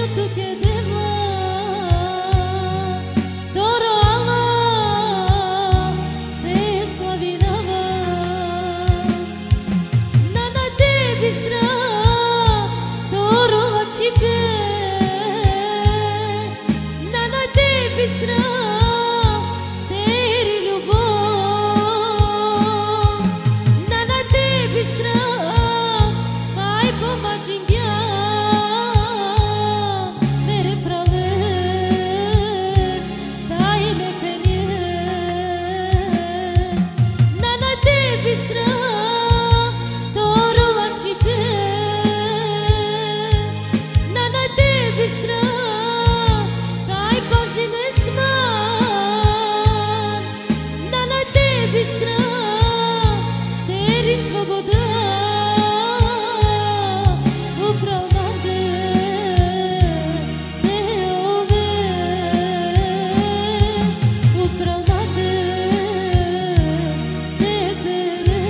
Вечно tu te deva Doro Allah Te slavinava Na tebi strah Doro lačipe Na tebi strah Teri ljubov Na tebi strah Aj pomažim ja Mere prave Daj me penje Na tebi strah Doro lačipe Na tebi strah Kaj pazi ne sman Na tebi strah Teri svoboda Upravnade Te ove Upravnade Te bere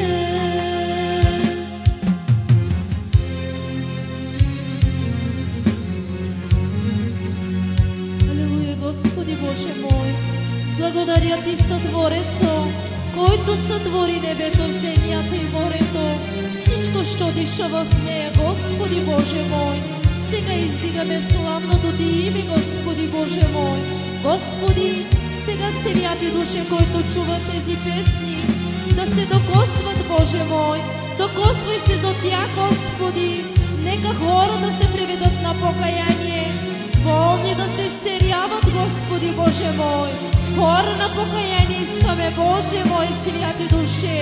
Алелуя, Господи Боже мой, благодаря Ти Сътворецо, който сътвори небето, земята и морето, всичко, що диша в нея, Господи Боже мой. Сега издигаме славното Ти име, Господи Боже мой. Господи, сега святи души, които чуват тези песни, да се докосват, Боже мой. Докосвай се за тях, Господи. Нека хора да се приведат на покаяние, болни да се изцеляват, Господи Боже мой. Хора на покаяние искаме, Боже мой, святи души.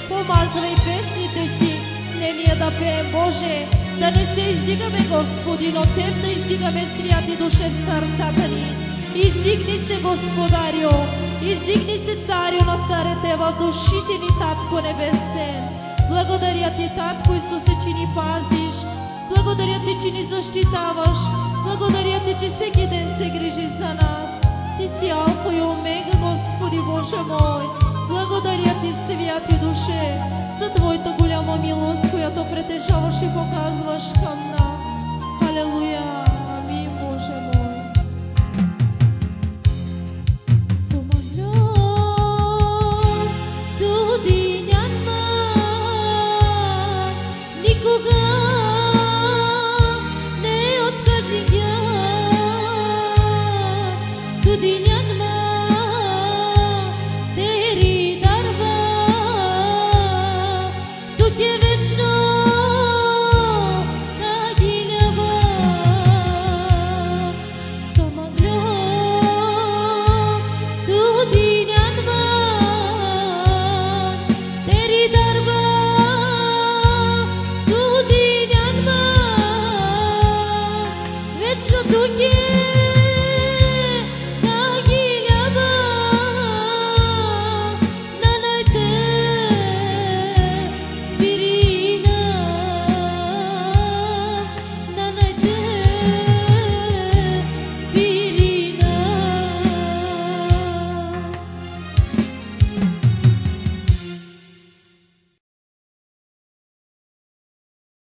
Помазвай песните си, не ние да пеем, Боже, да не се издигаме, Господи, но Теб да издигаме, святи души, в сърцата ни. Издигни се, Господарю, издигни се, Царю на царете, в душите ни, Татко Небесен. Благодаря Ти, Татко Исусе, че ни пазиш. Благодаря Ти, че ни защитаваш. Благодаря Ти, че всеки ден се грижиш за нас. Ти си Алфа и Омега, Господи Боже мой. Благодаря Ти, святи душе, за Твоята голяма милост, която притежаваш и показваш към нас. Халелуя! Амин, Боже мой. Сумамлям, туди няма никога не откажи я. Туди няма Тери дарба, тук е вечно нагилява. Сомамлям, туди няма Тери дарба, туди няма вечно тук е.